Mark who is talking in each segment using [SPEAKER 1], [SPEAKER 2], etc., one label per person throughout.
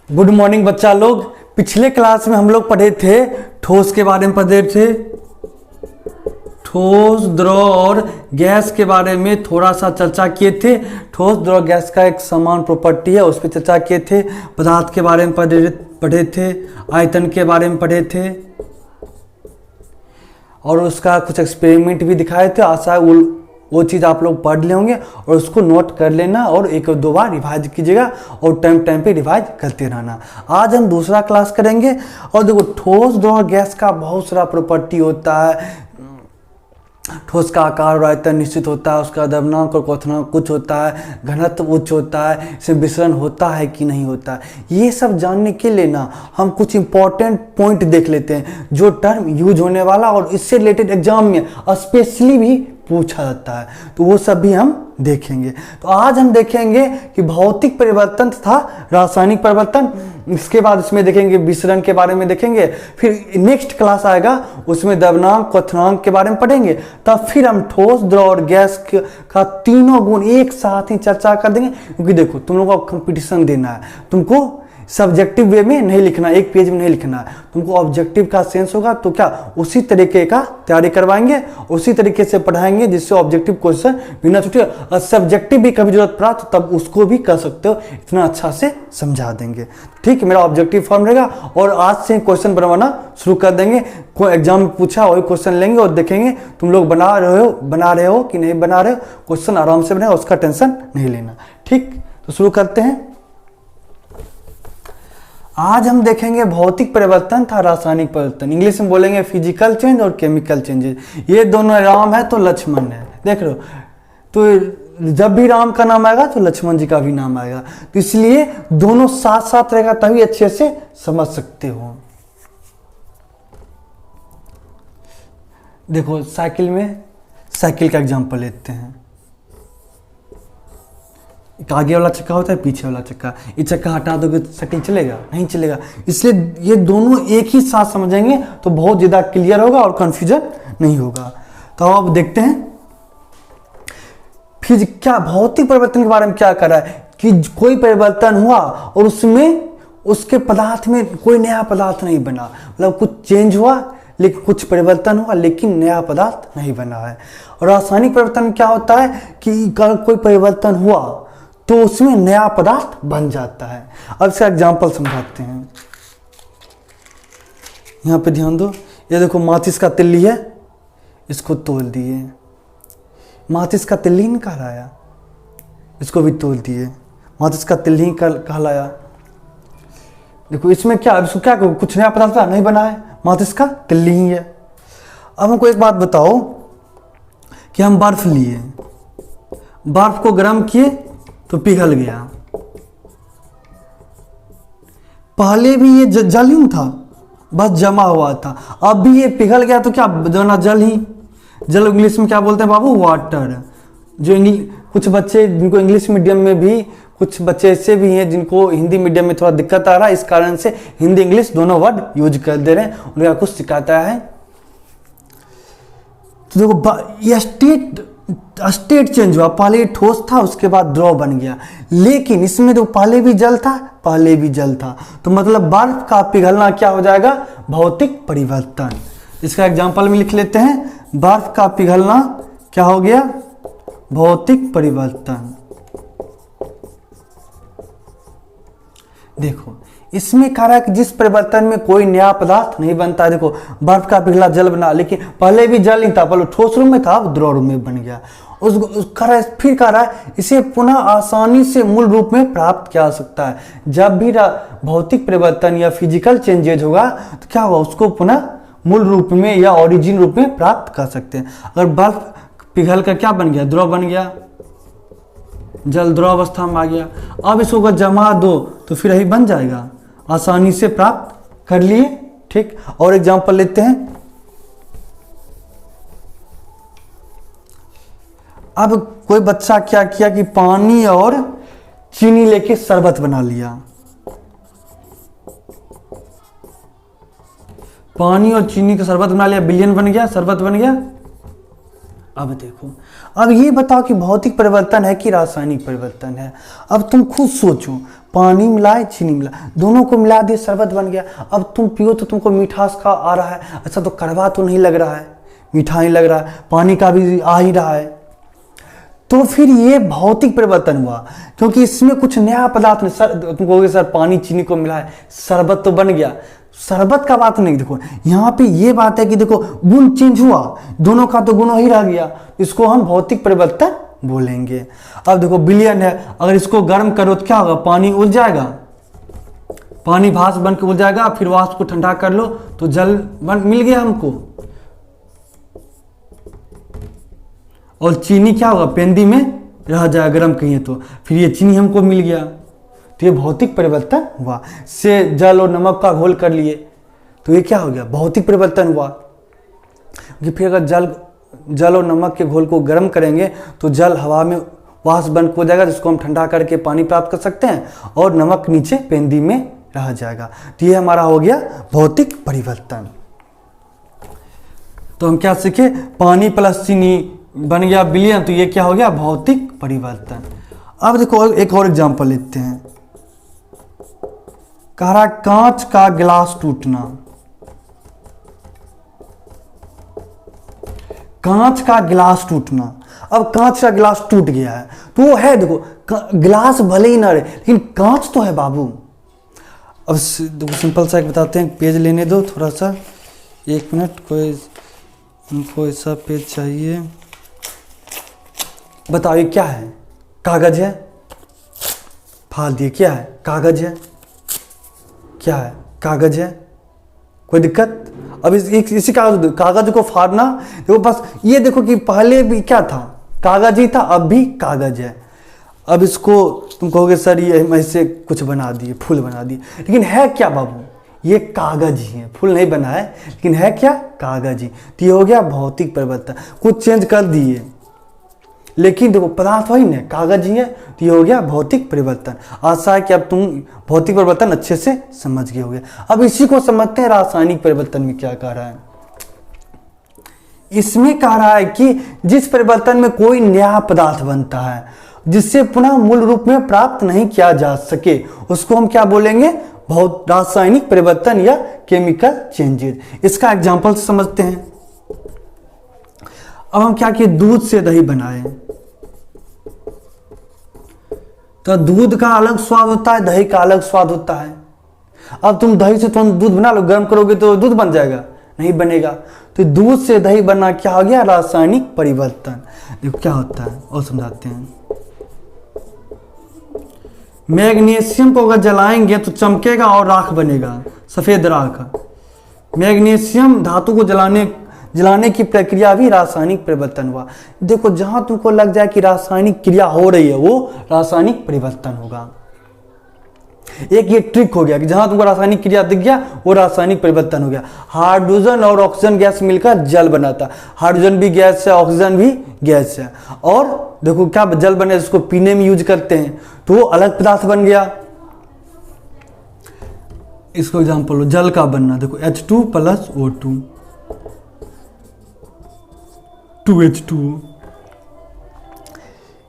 [SPEAKER 1] Good morning बच्चा लोग। पिछले क्लास में हम लोग पढ़े थे ठोस के बारे में पढ़े थे। ठोस, द्रव और गैस के बारे में थोड़ा सा चर्चा किए थे। ठोस, द्रव, गैस का एक समान प्रॉपर्टी है, उस पर चर्चा किए थे। पदार्थ के बारे में पढ़े थे। आयतन के बारे में पढ़े थे और उसका कुछ एक्सपेरिमेंट भी दिखाए थे। आशा है वो चीज़ आप लोग पढ़ ले होंगे और उसको नोट कर लेना और एक दो बार रिवाइज कीजिएगा और टाइम पे रिवाइज करते रहना। आज हम दूसरा क्लास करेंगे और देखो ठोस, द्रव, गैस का बहुत सारा प्रॉपर्टी होता है। ठोस का आकार और आयतन निश्चित होता है, उसका द्रव्यमाप और क्वथनांक कुछ होता है, घनत्व उच्च होता है, इसमें विसरण होता है कि नहीं होता है। ये सब जानने के लिए ना हम कुछ इंपॉर्टेंट पॉइंट देख लेते हैं जो टर्म यूज होने वाला और इससे रिलेटेड एग्जाम में स्पेशली भी पूछा जाता है, तो वो सब भी हम देखेंगे। तो आज हम देखेंगे कि भौतिक परिवर्तन तथा रासायनिक परिवर्तन, इसके बाद इसमें देखेंगे विसरण के बारे में देखेंगे, फिर नेक्स्ट क्लास आएगा उसमें द्रव्यमाप क्वथनांक के बारे में पढ़ेंगे, तब फिर हम ठोस, द्रव और गैस का तीनों गुण एक साथ ही चर्चा कर देंगे। क्योंकि देखो तुम लोगों को कंपटीशन देना है, तुमको सब्जेक्टिव वे में नहीं लिखना, एक पेज में नहीं लिखना है, तुमको ऑब्जेक्टिव का सेंस होगा तो क्या उसी तरीके का तैयारी करवाएंगे, उसी तरीके से पढ़ाएंगे जिससे ऑब्जेक्टिव क्वेश्चन बिना छूटे, और सब्जेक्टिव भी कभी जरूरत पड़ा तो तब उसको भी कर सकते हो, इतना अच्छा से समझा देंगे। ठीक है, मेरा ऑब्जेक्टिव फॉर्म रहेगा और आज से क्वेश्चन बनवाना शुरू कर देंगे। कोई एग्जाम में पूछा वही क्वेश्चन लेंगे और देखेंगे तुम लोग बना रहे हो कि नहीं बना रहे हो। क्वेश्चन आराम से बनाए, उसका टेंशन नहीं लेना। ठीक, तो शुरू करते हैं। आज हम देखेंगे भौतिक परिवर्तन था रासायनिक परिवर्तन, इंग्लिश में बोलेंगे फिजिकल चेंज और केमिकल चेंजेस। ये दोनों राम है तो लक्ष्मण है, देख लो। तो जब भी राम का नाम आएगा तो लक्ष्मण जी का भी नाम आएगा, तो इसलिए दोनों साथ साथ रहेगा तभी अच्छे से समझ सकते हो। देखो साइकिल का एग्जांपल लेते हैं। आगे वाला चक्का होता है, पीछे वाला चक्का। ये चक्का हटा दोगे तो साइकिल चलेगा? नहीं चलेगा। इसलिए ये दोनों एक ही साथ समझेंगे तो बहुत ज्यादा क्लियर होगा और कंफ्यूजन नहीं होगा। तो अब देखते हैं फिर क्या भौतिक परिवर्तन के बारे में क्या कर रहा है कि कोई परिवर्तन हुआ और उसमें उसके पदार्थ में कोई नया पदार्थ नहीं बना, मतलब कुछ चेंज हुआ लेकिन कुछ परिवर्तन हुआ लेकिन नया पदार्थ नहीं बना है। और रासायनिक परिवर्तन क्या होता है कि कोई परिवर्तन हुआ तो उसमें नया पदार्थ बन जाता है। अब इसका एग्जांपल समझाते हैं। यहां पे ध्यान दो, ये देखो माचिस का तिल्ली है, इसको तोल दिए। माचिस का तिल्ली निकाला, इसको भी तोल दिए, माचिस का तिल्ली कहलाया। देखो इसमें क्या, इसको क्या कुछ नया पदार्थ नहीं बना है, माचिस का तिल्ली ही है। अब हमको एक बात बताओ कि हम बर्फ लिए, बर्फ को गर्म किए तो पिघल गया। पहले भी ये जल ही था, बस जमा हुआ था। अब भी ये पिघल गया तो क्या बना? जल ही। जल इंग्लिश में क्या बोलते हैं बाबू? वाटर। जो कुछ बच्चे जिनको इंग्लिश मीडियम में भी, कुछ बच्चे ऐसे भी हैं जिनको हिंदी मीडियम में थोड़ा दिक्कत आ रहा है, इस कारण से हिंदी इंग्लिश दोनों वर्ड यूज कर दे रहे हैं, उनका कुछ सिखाता है। तो देखो ये स्टेट चेंज हुआ, पहले ठोस था उसके बाद द्रव बन गया, लेकिन इसमें तो पहले भी जल था, तो मतलब बर्फ का पिघलना क्या हो जाएगा? भौतिक परिवर्तन। इसका एग्जांपल में लिख लेते हैं, बर्फ का पिघलना क्या हो गया? भौतिक परिवर्तन। देखो इसमें कह रहा है कि जिस परिवर्तन में कोई नया पदार्थ नहीं बनता। देखो बर्फ का पिघला जल बना, लेकिन पहले भी जल नहीं था, पहले ठोस रूप में था, अब द्रव रूप में बन गया। फिर कह रहा है इसे पुनः आसानी से मूल रूप में प्राप्त किया जा सकता है। जब भी भौतिक परिवर्तन या फिजिकल चेंजेज होगा तो क्या होगा, उसको पुनः मूल रूप में या ओरिजिन रूप में प्राप्त कर सकते हैं। अगर बर्फ पिघल कर क्या बन गया? द्रव बन गया, जल द्रव अवस्था में आ गया। अब इसको अगर जमा दो तो फिर यही बन जाएगा, आसानी से प्राप्त कर लिए। ठीक, और एग्जांपल लेते हैं। अब कोई बच्चा क्या किया कि पानी और चीनी लेके शरबत बना लिया। पानी और चीनी का शरबत बना लिया, बिलियन बन गया, शरबत बन गया। अब देखो, अब ये बताओ कि भौतिक परिवर्तन है कि रासायनिक परिवर्तन है। अब तुम खुद सोचो, पानी मिलाए चीनी मिला, दोनों को मिला दिए शरबत बन गया। अब तुम पियो तो तुमको मिठास का आ रहा है, अच्छा तो कड़वा तो नहीं लग रहा है, मीठा नहीं लग रहा है, पानी का भी आ ही रहा है। तो फिर ये भौतिक परिवर्तन हुआ, क्योंकि इसमें कुछ नया पदार्थ नहीं। सर तुम कहोगे सर पानी चीनी को मिला है शरबत तो बन गया, शरबत का बात नहीं। देखो यहाँ पे ये बात है कि देखो गुण चेंज हुआ, दोनों का तो गुण ही रह गया, इसको हम भौतिक परिवर्तन बोलेंगे। अब देखो विलयन है, अगर इसको गर्म करो तो क्या होगा, पानी उड़ जाएगा, पानी भाप बन के उड़ जाएगा, फिर वाष्प को ठंडा कर लो तो जल बन मिल गया हमको। और चीनी क्या होगा, पेंदी में रह जाएगा गर्म कहिए तो, फिर ये चीनी हमको मिल गया। तो ये भौतिक परिवर्तन हुआ। से जल और नमक का घोल कर लिए तो ये क्या हो गया, भौतिक परिवर्तन हुआ। कि फिर अगर जल और नमक के घोल को गर्म करेंगे तो जल हवा में वाष्प बन हो जाएगा, जिसको हम ठंडा करके पानी प्राप्त कर सकते हैं, और नमक नीचे पेंदी में रह जाएगा। तो ये हमारा हो गया भौतिक परिवर्तन। तो हम क्या सीखे, पानी प्लस चीनी बन गया विलयन, तो ये क्या हो गया, भौतिक परिवर्तन। अब देखो एक और एग्जांपल लेते हैं। कह रहा कांच का गिलास टूटना, कांच का गिलास टूटना। अब कांच का गिलास टूट गया है तो वो है, देखो गिलास भले ही ना रहे लेकिन कांच तो है बाबू। अब देखो सिंपल सा एक बताते हैं, पेज लेने दो थोड़ा सा, 1 मिनट, कोई हमको ऐसा पेज चाहिए। बताओ ये क्या है, कागज है, फाड़ दिए, क्या है, कागज है, क्या है, कागज है, कोई दिक्कत। अब इसी कागज को फाड़ना, देखो बस ये देखो कि पहले भी क्या था, कागज ही था, अब भी कागज है। अब इसको तुम कहोगे सर ये ऐसे कुछ बना दिए, फूल बना दिए, लेकिन है क्या बाबू, ये कागज ही है, फूल नहीं बना है लेकिन है क्या, कागज ही। तो ये हो गया भौतिक परिवर्तन, कुछ चेंज कर दिए लेकिन देखो पदार्थ वही ना, कागज ही है। तो ये हो गया भौतिक परिवर्तन। आशा है कि अब तुम भौतिक परिवर्तन अच्छे से समझ गए होगे। अब इसी को समझते हैं रासायनिक परिवर्तन में क्या कह रहा है। इसमें कह रहा है कि जिस परिवर्तन में कोई नया पदार्थ बनता है जिससे पुनः मूल रूप में प्राप्त नहीं किया जा सके, उसको हम क्या बोलेंगे, बहुत रासायनिक परिवर्तन या केमिकल चेंजेस। इसका एग्जांपल समझते हैं। अब हम क्या किए, दूध से दही बनाए, तो दूध का अलग स्वाद होता है, दही का अलग स्वाद होता है। अब तुम दही से तुम दूध बना लो, गर्म करोगे तो दूध बन जाएगा, नहीं बनेगा। तो दूध से दही बनना क्या हो गया, रासायनिक परिवर्तन। देखो क्या होता है और समझाते हैं। मैग्नीशियम को अगर जलाएंगे तो चमकेगा और राख बनेगा, सफेद राख। मैग्नीशियम धातु को जलाने की प्रक्रिया भी रासायनिक परिवर्तन हुआ। देखो जहां तुमको लग जाए कि रासायनिक क्रिया हो रही है वो रासायनिक परिवर्तन होगा। एक ये ट्रिक हो गया कि जहां तुमको रासायनिक क्रिया दिख गया वो रासायनिक परिवर्तन हो गया। हाइड्रोजन और ऑक्सीजन गैस मिलकर जल बनाता, हाइड्रोजन भी गैस है, ऑक्सीजन भी गैस है, और देखो क्या जल बने, जिसको पीने में यूज करते हैं, तो वो अलग पदार्थ बन गया। इसको एग्जाम्पल लो, जल का बनना, देखो H2 + O2, 2H2।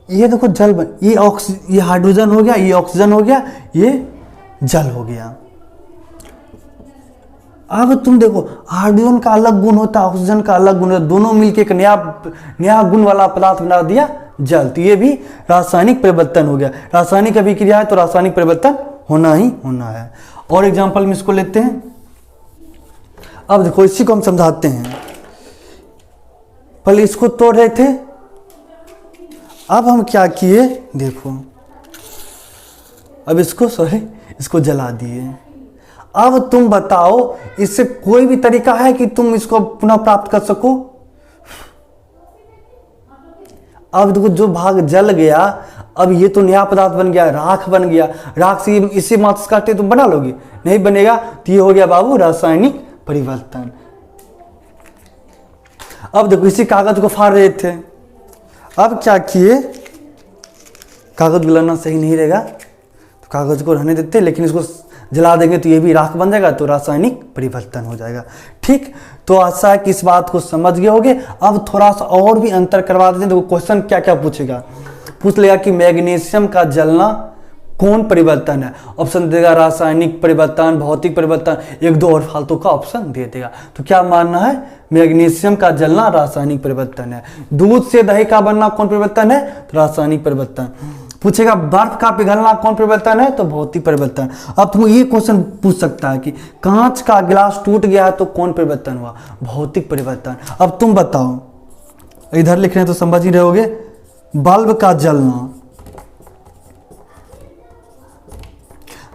[SPEAKER 1] ये देखो जल बन, ये हाइड्रोजन हो गया, ये ऑक्सीजन हो गया, ये जल हो गया। अब तुम देखो हाइड्रोजन का अलग गुण होता है, ऑक्सीजन का अलग गुण होता है, दोनों मिलकर एक नया गुण वाला पदार्थ बना दिया, जल। तो ये भी रासायनिक परिवर्तन हो गया। रासायनिक अभिक्रिया है तो रासायनिक परिवर्तन होना ही होना है। और एग्जांपल में इसको लेते हैं। अब देखो इसी को हम समझाते हैं। पहले इसको तोड़ रहे थे, अब हम क्या किए, देखो अब इसको जला दिए। अब तुम बताओ इससे कोई भी तरीका है कि तुम इसको पुनः प्राप्त कर सको। अब देखो जो भाग जल गया, अब ये तो नया पदार्थ बन गया, राख बन गया। राख से इसी मात्रा काटे तुम बना लोगे, नहीं बनेगा। तो ये हो गया बाबू रासायनिक परिवर्तन। अब देखो इसी कागज को फाड़ रहे थे, अब क्या किए, कागज गलाना सही नहीं रहेगा तो कागज को रहने देते, लेकिन इसको जला देंगे तो ये भी राख बन जाएगा, तो रासायनिक परिवर्तन हो जाएगा। ठीक, तो आशा है कि इस बात को समझ गए होगे। अब थोड़ा सा और भी अंतर करवा देते हैं। देखो क्वेश्चन क्या क्या पूछेगा, पूछ लेगा कि मैग्नीशियम का जलना कौन परिवर्तन है। ऑप्शन देगा रासायनिक परिवर्तन, भौतिक परिवर्तन, एक दो और फालतू का ऑप्शन दे देगा। तो क्या मानना है, मैग्नीशियम का जलना रासायनिक परिवर्तन है। दूध से दही का बनना कौन परिवर्तन है, तो रासायनिक परिवर्तन। पूछेगा बर्फ का पिघलना कौन परिवर्तन है, तो भौतिक परिवर्तन। अब तुम ये क्वेश्चन पूछ सकता है कि कांच का गिलास टूट गया है तो कौन परिवर्तन हुआ, भौतिक परिवर्तन। अब तुम बताओ, इधर लिख रहे हैं तो समझ ही रहोगे। बल्ब का जलना,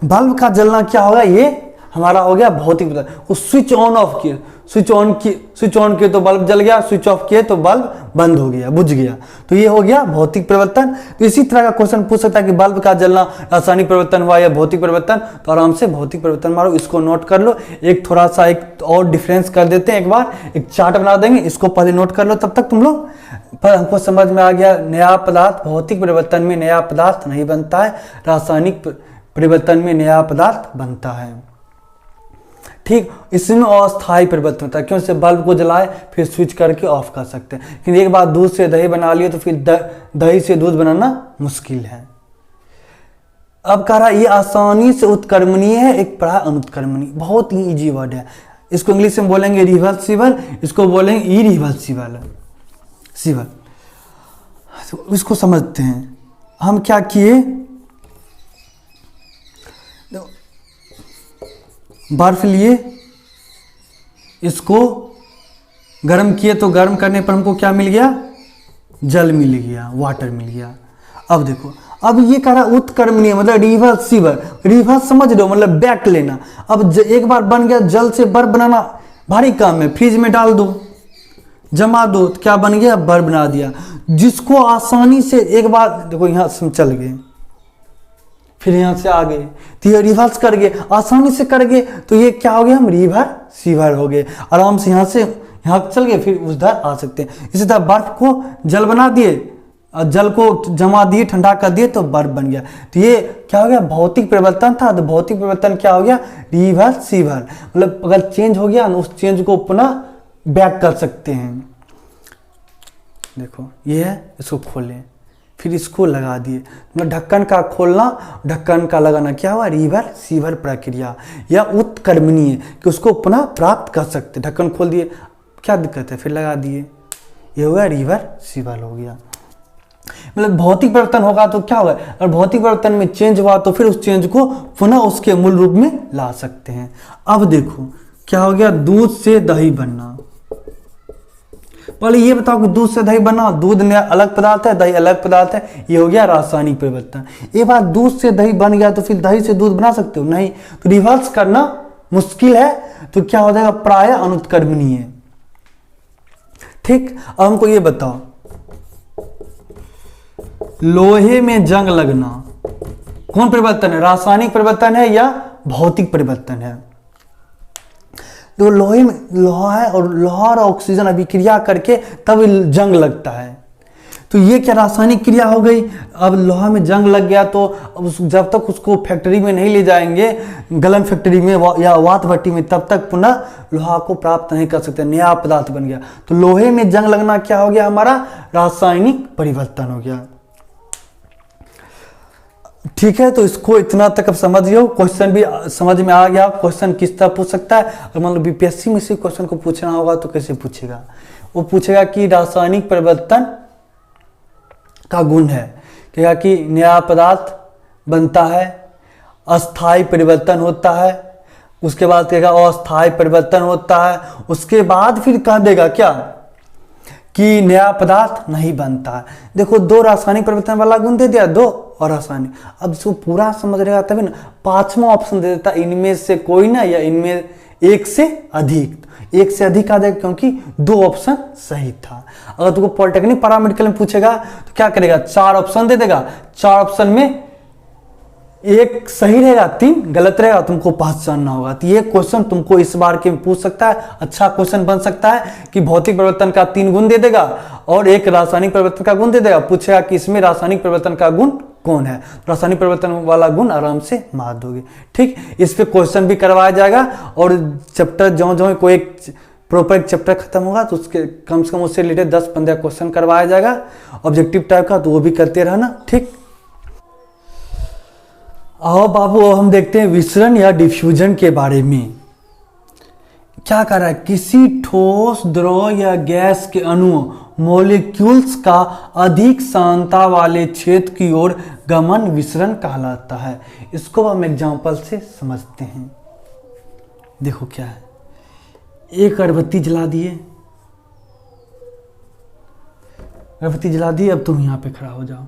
[SPEAKER 1] बल्ब का जलना क्या होगा, ये हमारा हो गया भौतिक परिवर्तन। वो स्विच ऑन ऑफ किए, स्विच ऑन किए तो बल्ब जल गया, स्विच ऑफ किए तो बल्ब बंद हो गया, बुझ गया, तो ये हो गया भौतिक परिवर्तन। तो इसी तरह का क्वेश्चन पूछ सकता है कि बल्ब का जलना रासायनिक परिवर्तन हुआ या भौतिक परिवर्तन, तो आराम से भौतिक परिवर्तन मारो, इसको नोट कर लो। एक थोड़ा सा एक और डिफरेंस कर देते हैं, एक बार एक चार्ट बना देंगे, इसको पहले नोट कर लो, तब तक तुम लोग पर हमको समझ में आ गया। नया पदार्थ, भौतिक परिवर्तन में नया पदार्थ नहीं बनता है, रासायनिक परिवर्तन में नया पदार्थ बनता है। ठीक, इसमें अस्थायी परिवर्तन होता है, क्यों से बल्ब को जलाए फिर स्विच करके ऑफ कर सकते हैं। लेकिन एक बार दूध से दही बना लिए तो फिर दही से दूध बनाना मुश्किल है। अब कह रहा ये आसानी से उत्क्रमणीय है, एक पढ़ा अनुत्क्रमणीय, बहुत ही इजी वर्ड है। इसको इंग्लिश में बोलेंगे रिवर्सिबल, इसको बोलेंगे इरिवर्सिबल सिबल। तो इसको समझते हैं। हम क्या किए, बर्फ लिए, इसको गर्म किए तो गर्म करने पर हमको क्या मिल गया, जल मिल गया, वाटर मिल गया। अब देखो, अब ये कह रहा उत्क्रमणीय मतलब रिवर्सिबल, रिवर्स समझ लो मतलब बैक लेना। अब एक बार बन गया, जल से बर्फ बनाना भारी काम है, फ्रिज में डाल दो, जमा दो, तो क्या बन गया, बर्फ बना दिया। जिसको आसानी से एक बार देखो यहाँ से चल गए, फिर यहाँ से आ गए, तो ये रिवर्स कर गए, आसानी से कर गए, तो ये क्या हो गया, हम रिवर्सिबल हो गए। आराम से यहाँ से यहाँ चल गए, फिर उधर आ सकते हैं। इसी तरह बर्फ को जल बना दिए, जल को जमा दिए, ठंडा कर दिए तो बर्फ बन गया। तो ये क्या हो गया, भौतिक परिवर्तन था। तो भौतिक परिवर्तन क्या हो गया, रिवर्सिबल, मतलब अगर चेंज हो गया उस चेंज को पुनः बैक कर सकते हैं। देखो ये है, इसको खोलें, फिर इसको लगा दिए, मतलब ढक्कन का खोलना, ढक्कन का लगाना क्या हुआ, रिवर्सिबल प्रक्रिया या उत्क्रमणीय, कि उसको पुनः प्राप्त कर सकते। ढक्कन खोल दिए, क्या दिक्कत है, फिर लगा दिए, ये हुआ रिवर्सिबल हो गया। मतलब भौतिक परिवर्तन होगा तो क्या होगा, और भौतिक परिवर्तन में चेंज हुआ तो फिर उस चेंज को पुनः उसके मूल रूप में ला सकते हैं। अब देखो क्या हो गया, दूध से दही बनना। पहले ये बताओ कि दूध से दही बना, दूध में अलग पदार्थ है, दही अलग पदार्थ है, ये हो गया रासायनिक परिवर्तन। एक बार दूध से दही बन गया तो फिर दही से दूध बना सकते हो, नहीं, तो रिवर्स करना मुश्किल है, तो क्या हो जाएगा, प्राय अनुत्क्रमणीय। ठीक, अब हमको ये बताओ, लोहे में जंग लगना कौन परिवर्तन है, रासायनिक परिवर्तन है या भौतिक परिवर्तन है। तो लोहे में लोहा है और लोहा और ऑक्सीजन अभिक्रिया करके तब जंग लगता है, तो ये क्या रासायनिक क्रिया हो गई। अब लोहा में जंग लग गया तो जब तक उसको फैक्ट्री में नहीं ले जाएंगे, गलन फैक्ट्री में या वात भट्टी में, तब तक पुनः लोहा को प्राप्त नहीं कर सकते, नया पदार्थ बन गया। तो लोहे में जंग लगना क्या हो गया, हमारा रासायनिक परिवर्तन हो गया। ठीक है, तो इसको इतना तक अब समझ गए हो। क्वेश्चन भी समझ में आ गया, क्वेश्चन किस तरह पूछ सकता है। अगर मान लो बीपीएससी में इसी क्वेश्चन को पूछना होगा तो कैसे पूछेगा, वो पूछेगा कि रासायनिक परिवर्तन का गुण है, कहेगा कि नया पदार्थ बनता है, अस्थायी परिवर्तन होता है, उसके बाद कहेगा अस्थायी परिवर्तन होता है, उसके बाद फिर कह देगा क्या कि नया पदार्थ नहीं बनता है। देखो दो रासायनिक परिवर्तन वाला गुण दे दिया, दो और रासायनिक। अब इसको पूरा समझ रहेगा तभी ना, पांचवा ऑप्शन दे देता, इनमें से कोई ना या इनमें एक से अधिक। एक से अधिक आ जाएगा क्योंकि दो ऑप्शन सही था। अगर तुमको पॉलिटेक्निक पैरामेडिकल में पूछेगा तो क्या करेगा, चार ऑप्शन दे देगा, चार ऑप्शन में एक सही रहेगा, तीन गलत रहेगा, तुमको पहचानना होगा। तो ये क्वेश्चन तुमको इस बार के पूछ सकता है, अच्छा क्वेश्चन बन सकता है कि भौतिक परिवर्तन का 3 गुण दे देगा और एक रासायनिक परिवर्तन का गुण दे देगा। पूछेगा कि इसमें रासायनिक परिवर्तन का गुण कौन है। तो रासायनिक परिवर्तन वाला गुण आराम से मार दोगे। ठीक, इस पे क्वेश्चन भी करवाया जाएगा और चैप्टर जो कोई एक प्रॉपर एक चैप्टर खत्म होगा तो उसके कम से कम उससे रिलेटेड 10-15 क्वेश्चन करवाया जाएगा ऑब्जेक्टिव टाइप का, तो वो भी करते रहना। ठीक, आओ बाबू हम देखते हैं विसरण या डिफ्यूजन के बारे में। क्या कर रहा है, किसी ठोस द्रव या गैस के अणुओं मॉलिक्यूल्स का अधिक सांद्रता वाले क्षेत्र की ओर गमन विसरण कहलाता है। इसको हम एग्जांपल से समझते हैं। देखो क्या है, एक अगरबत्ती जला दिए, अगरबत्ती जला दी, अब तुम यहां पे खड़ा हो जाओ।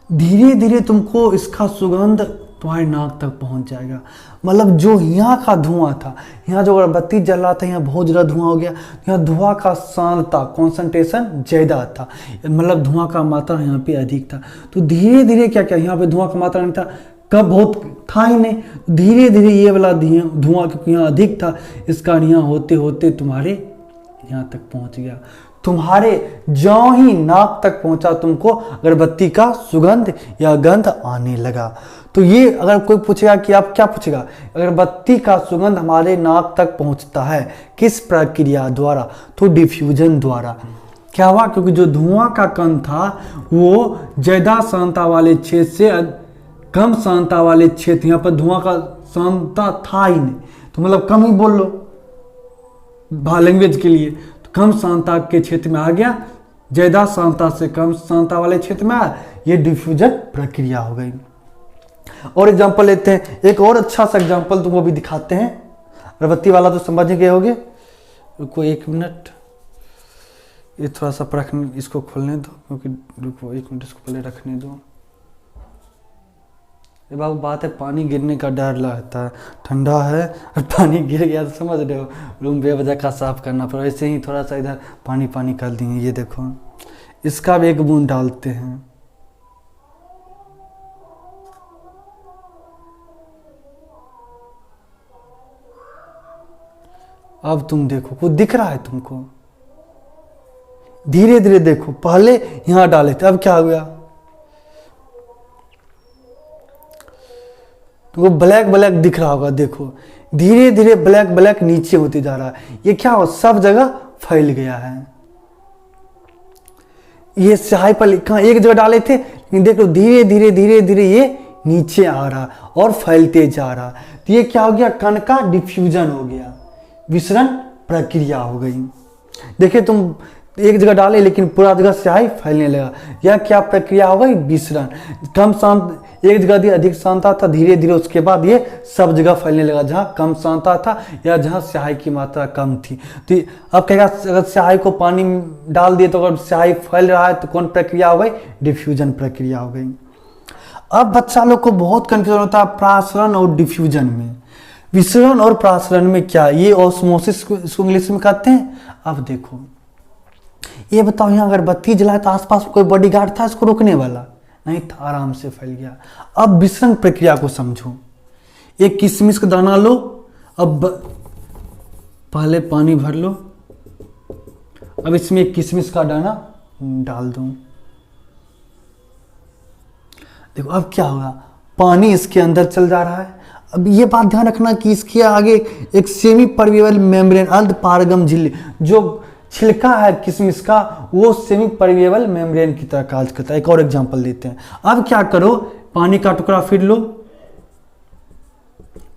[SPEAKER 1] धीरे धीरे तुमको इसका सुगंध तुम्हारी नाक तक पहुंच जाएगा। मतलब जो यहाँ का धुआं था, यहाँ जो अगरबत्ती जल रहा था, यहाँ बहुत ज़्यादा धुआं हो गया, यहाँ धुआं का सांद्रता कॉन्सेंट्रेशन ज़्यादा था, मतलब धुआं का मात्रा यहाँ पे अधिक था। तो धीरे धीरे क्या क्या, यहाँ पे धुआं का मात्रा नहीं था, कब बहुत था ही नहीं, धीरे धीरे ये वाला धुआं क्योंकि यहाँ अधिक था, इसका यहाँ होते होते तुम्हारे यहाँ तक पहुँच गया। तुम्हारे ज्यों ही नाक तक पहुंचा तुमको अगरबत्ती का सुगंध या गंध आने लगा। तो ये अगर कोई पूछेगा कि आप क्या पूछेगा, अगरबत्ती का सुगंध हमारे नाक तक पहुंचता है किस प्रक्रिया द्वारा, तो डिफ्यूजन द्वारा। क्या हुआ, क्योंकि जो धुआं का कण था वो ज्यादा सांद्रता वाले क्षेत्र से कम सांद्रता वाले क्षेत्र, यहाँ पर धुआं का सांद्रता था ही नहीं, तो मतलब कम ही बोल लो लैंग्वेज के लिए, कम सांद्रता के क्षेत्र में आ गया, ज्यादा सांद्रता से कम सांद्रता वाले क्षेत्र में आया, ये डिफ्यूजन प्रक्रिया हो गई। और एग्जांपल लेते हैं, एक और अच्छा सा एग्जांपल तुमको भी दिखाते हैं। अगरबत्ती वाला तो समझ गए होगे, रुको 1 मिनट, ये थोड़ा सा रखने, इसको खोलने दो, क्योंकि रुको 1 मिनट, इसको पहले रखने दो। ये बाबू बात है, पानी गिरने का डर लगता है, ठंडा है और पानी गिर गया तो समझ रहे हो, रूम बेवजह का साफ करना पड़ा। ऐसे ही थोड़ा सा इधर पानी पानी कर दिए, ये देखो, इसका भी एक बूंद डालते हैं। अब तुम देखो, कुछ दिख रहा है तुमको, धीरे धीरे देखो, पहले यहां डाले थे, अब क्या हो गया, तुमको ब्लैक ब्लैक दिख रहा होगा, देखो धीरे धीरे ब्लैक ब्लैक नीचे होते जा रहा है। ये क्या हो, सब जगह फैल गया है। ये स्याही पर कहाँ एक जगह डाले थे, लेकिन देखो धीरे धीरे धीरे धीरे ये नीचे आ रहा और फैलते जा रहा। तो ये क्या हो गया, कण का डिफ्यूजन हो गया, विसरण प्रक्रिया हो गई। देखिए तुम एक जगह डाले लेकिन पूरा जगह स्याही फैलने लगा, यह क्या प्रक्रिया हो गई, विसरण। कम शांत एक जगह दी अधिक सांद्रता था, धीरे धीरे उसके बाद ये सब जगह फैलने लगा, जहां कम सांद्रता था या जहां स्याही की मात्रा कम थी। तो अब कहेगा अगर स्याही को पानी डाल दिए तो अगर स्याही फैल रहा है तो कौन प्रक्रिया हो गई, डिफ्यूजन प्रक्रिया हो गई। अब बच्चा लोग को बहुत कंफ्यूजन होता है प्रासरण और डिफ्यूजन में। विसरण और प्रासरण में क्या, ये ऑस्मोसिस को इंग्लिश में कहते हैं। अब देखो ये बताओ, यहाँ अगर बत्ती जलाए तो आसपास कोई बॉडीगार्ड था इसको रोकने वाला, नहीं था, आराम से फैल गया। अब विसरण प्रक्रिया को समझो, एक किशमिश का दाना लो, अब पहले पानी भर लो, अब इसमें एक किशमिश का दाना डाल दो। देखो अब क्या होगा, पानी इसके अंदर चल जा रहा है। अब ये बात ध्यान रखना कि इसके आगे एक सेमी परमेबल मेम्ब्रेन अर्धपारगम झिल्ली, जो छिलका है किशमिश का, वो सेमी परमेबल मेम्ब्रेन की तरह कार्य करता है। एक और एग्जांपल देते हैं। अब क्या करो, पानी का टुकड़ा फिर लो,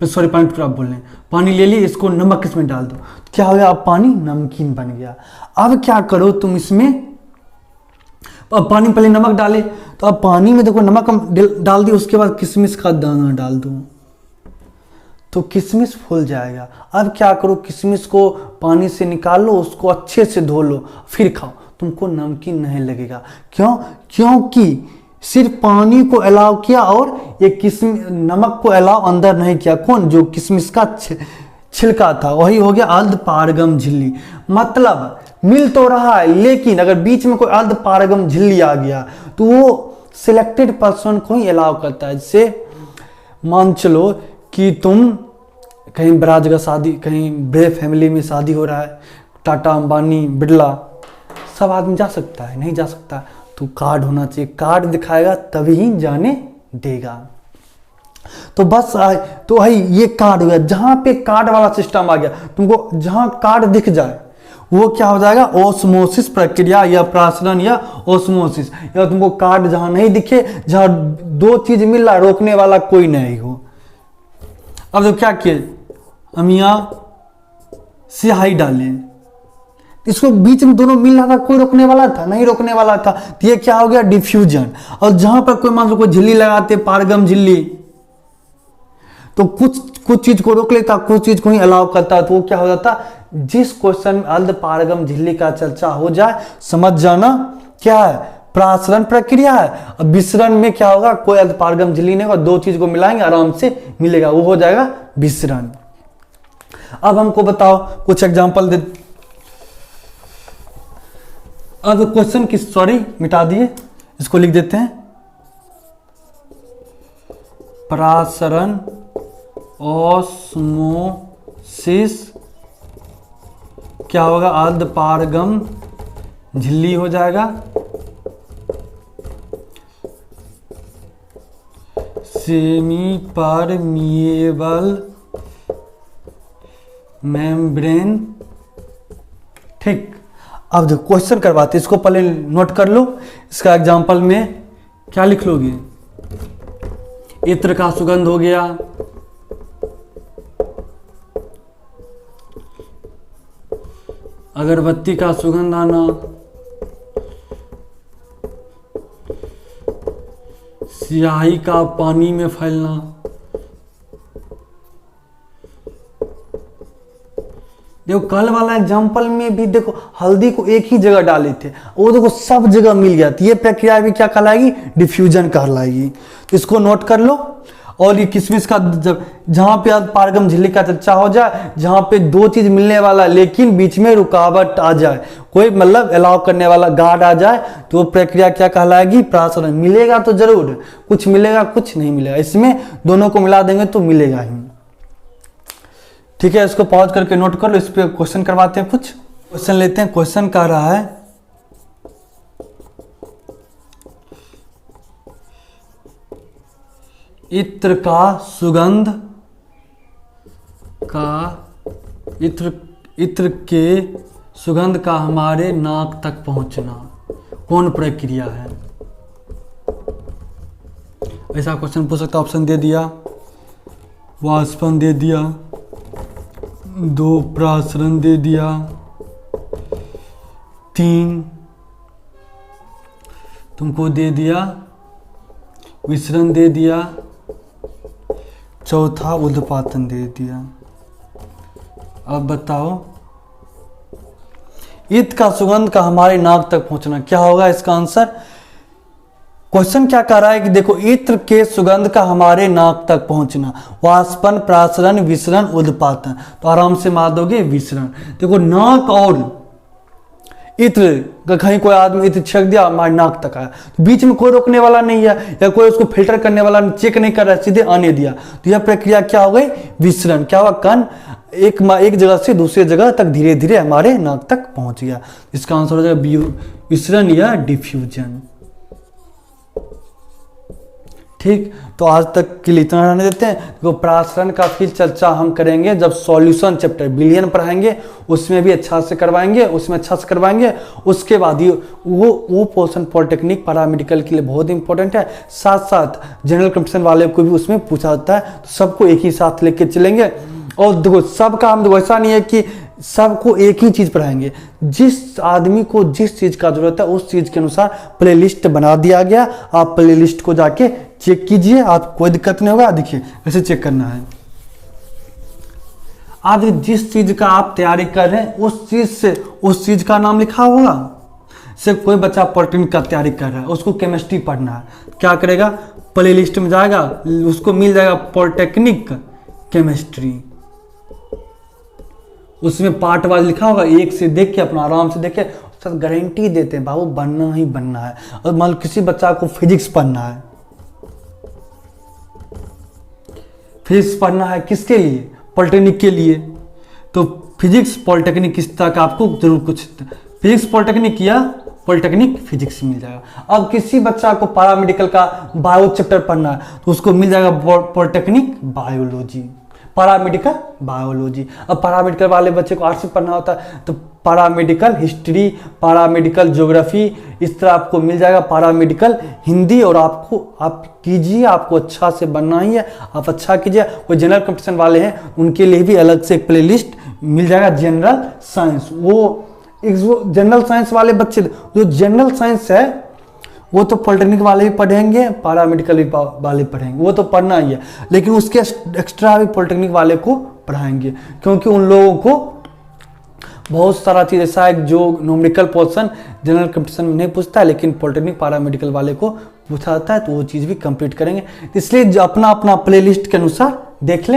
[SPEAKER 1] सॉरी पानी टुकड़ा बोल रहे हैं, पानी ले ली, इसको नमक इसमें डाल दो, क्या हो गया, अब पानी नमकीन बन गया। अब क्या करो तुम इसमें, अब पानी पहले नमक डाले तो अब पानी में देखो नमक डाल दी, उसके बाद किशमिश का दाना डाल दो तो किशमिश फूल जाएगा। अब क्या करो, किशमिश को पानी से निकाल लो, उसको अच्छे से धो लो, फिर खाओ, तुमको नमकीन नहीं लगेगा। क्यों, क्योंकि सिर्फ पानी को अलाउ किया और ये नमक को अलाउ अंदर नहीं किया। कौन, जो किशमिश का छिलका था, वही हो गया अर्धपारगम झिल्ली। मतलब मिल तो रहा है, लेकिन अगर बीच में कोई अर्धपारगम झिल्ली आ गया तो वो सिलेक्टेड पर्सन को ही अलाउ करता है। जैसे मान चलो कि तुम कहीं बड़ा जगह शादी, कहीं बड़े फैमिली में शादी हो रहा है, टाटा अंबानी बिरला सब आदमी जा सकता है, नहीं जा सकता, तो कार्ड होना चाहिए, कार्ड दिखाएगा तभी ही जाने देगा। तो बस तो भाई ये कार्ड हो गया। जहां पे कार्ड वाला सिस्टम आ गया, तुमको जहां कार्ड दिख जाए वो क्या हो जाएगा, ओस्मोसिस प्रक्रिया या प्रासरण या ओस्मोसिस। या तुमको कार्ड जहां नहीं दिखे, जहां दो चीज मिल रहा, रोकने वाला कोई नहीं हो। अब तो क्या किए हम, यहाँ स्याही डालें, इसको बीच में दोनों मिल रहा था, कोई रोकने वाला था नहीं, रोकने वाला था, तो ये क्या हो गया, डिफ्यूजन। और जहां पर कोई मान लो कोई झिल्ली लगाते, पारगम झिल्ली, तो कुछ चीज को रोक लेता, कुछ चीज को ही अलाउ करता, तो वो क्या हो जाता, जिस क्वेश्चन में अर्ध पारगम झिल्ली का चर्चा हो जाए, समझ जाना क्या है, प्रासरण प्रक्रिया है। अब विसरण में क्या होगा, कोई अर्ध पारगम झिल्ली नहीं होगा, दो चीज को मिलाएंगे आराम से मिलेगा, वो हो जाएगा विसरण। अब हमको बताओ कुछ एग्जांपल दे। अब क्वेश्चन की सॉरी मिटा दिए, इसको लिख देते हैं, प्रासरण ओस्मोसिस क्या होगा, अर्ध पारगम झिल्ली हो जाएगा, सेमी परमिएबल मेम्ब्रेन। ठीक, अब जो क्वेश्चन करवाते इसको पहले नोट कर लो। इसका एग्जांपल में क्या लिख लोगे, इत्र का सुगंध हो गया, अगरबत्ती का सुगंध आना, स्याही का पानी में फैलना, देखो कल वाला एग्जाम्पल में भी देखो हल्दी को एक ही जगह डाले थे, वो देखो सब जगह मिल गया, तो ये प्रक्रिया भी क्या कहलाएगी, डिफ्यूजन कहलाएगी। तो इसको नोट कर लो। और ये किसमिस का जहां पे पारगम झिल्ली का चर्चा हो जाए, जहां पे दो चीज मिलने वाला लेकिन बीच में रुकावट आ जाए, कोई मतलब अलाउ करने वाला गार्ड आ जाए, तो वो प्रक्रिया क्या कहलाएगी, प्रासरण। मिलेगा तो जरूर, कुछ मिलेगा कुछ नहीं मिलेगा, इसमें दोनों को मिला देंगे तो मिलेगा ही। ठीक है, इसको पॉज करके नोट कर लो। इस पे क्वेश्चन करवाते हैं, कुछ क्वेश्चन लेते हैं। क्वेश्चन कह रहा है, इत्र का सुगंध का इत्र के सुगंध का हमारे नाक तक पहुंचना कौन प्रक्रिया है। ऐसा क्वेश्चन पूछ सकता, ऑप्शन दे दिया, वाष्पन दे दिया, दो प्रासरण दे दिया, 3 तुमको दे दिया विसरण दे दिया, चौथा उद्पातन दे दिया। अब बताओ, ईद का सुगंध का हमारे नाक तक पहुंचना क्या होगा इसका आंसर। क्वेश्चन क्या कह रहा है कि देखो, इत्र के सुगंध का हमारे नाक तक पहुंचना, वाष्पन, प्रासरण, विसरण, उद्पातन। तो आराम से मार दोगे विसरण। देखो नाक और इत्र, कहीं कोई आदमी इत्र छिड़क दिया हमारे नाक तक आया, तो बीच में कोई रोकने वाला नहीं है, या कोई उसको फिल्टर करने वाला चेक नहीं कर रहा है, सीधे आने दिया, तो यह प्रक्रिया क्या हो गई, विसरण। क्या हुआ, कण एक जगह से दूसरी जगह तक धीरे धीरे हमारे नाक तक पहुंच गया। इसका आंसर हो जाएगा विसरण या डिफ्यूजन। ठीक, तो आज तक के लिए इतना रहने देते हैं। तो प्रासरण का फिर चर्चा हम करेंगे जब सॉल्यूशन चैप्टर बिलियन पढ़ाएंगे, उसमें भी अच्छा से करवाएंगे, उसके बाद ही वो पोर्शन पॉलिटेक्निक पैरामेडिकल के लिए बहुत इंपॉर्टेंट है। साथ साथ जनरल कंपटीशन वाले को भी उसमें पूछा जाता है, तो सबको एक ही साथ लेके चलेंगे। और देखो सबका हम वैसा नहीं है कि सबको एक ही चीज पढ़ाएंगे, जिस आदमी को जिस चीज का जरूरत है उस चीज के अनुसार प्लेलिस्ट बना दिया गया। आप प्लेलिस्ट को जाके चेक कीजिए, आप कोई दिक्कत नहीं होगा। देखिए कैसे चेक करना है, आज जिस चीज का आप तैयारी कर रहे हैं उस चीज का नाम लिखा होगा। सिर्फ कोई बच्चा पॉलिटेक्निक का तैयारी कर रहा है, उसको केमिस्ट्री पढ़ना है, क्या करेगा, प्लेलिस्ट में जाएगा, उसको मिल जाएगा पॉलिटेक्निक केमिस्ट्री, उसमें पार्ट वाइज लिखा होगा, एक से देख के अपना आराम से देखे, सर गारंटी देते हैं बाबू बनना ही बनना है। और मान लो किसी बच्चा को फिजिक्स पढ़ना है, फिजिक्स पढ़ना है किसके लिए, पॉलिटेक्निक के लिए, तो फिजिक्स पॉलिटेक्निक किस तरह का आपको जरूर कुछ फिजिक्स पॉलिटेक्निक या पॉलिटेक्निक फिजिक्स मिल जाएगा। अब किसी बच्चा को पैरामेडिकल का बायो चैप्टर पढ़ना है तो उसको मिल जाएगा पॉलिटेक्निक बायोलॉजी, पैरामेडिकल बायोलॉजी। अब पैरामेडिकल वाले बच्चे को आर्ट्स में पढ़ना होता है तो पैरामेडिकल हिस्ट्री, पैरामेडिकल ज्योग्राफी, इस तरह आपको मिल जाएगा पैरामेडिकल हिंदी। और आप कीजिए, आपको अच्छा से बनना ही है, आप अच्छा कीजिए। कोई जनरल कंपटीशन वाले हैं उनके लिए भी अलग से एक प्लेलिस्ट मिल जाएगा जनरल साइंस। वो जनरल साइंस वाले बच्चे, जो जनरल साइंस है वो तो पॉलिटेक्निक वाले भी पढ़ेंगे, पैरामेडिकल वाले पढ़ेंगे, वो तो पढ़ना ही है, लेकिन उसके एक्स्ट्रा भी पॉलिटेक्निक वाले को पढ़ाएंगे, क्योंकि उन लोगों को बहुत सारा चीज़ ऐसा है जो न्यूमेरिकल पोर्शन जनरल कंपटीशन में नहीं पूछता है, लेकिन पॉलिटेक्निक पैरामेडिकल वाले को पूछा जाता है, तो वो चीज़ भी कंप्लीट करेंगे। इसलिए अपना अपना प्लेलिस्ट के अनुसार देख लें।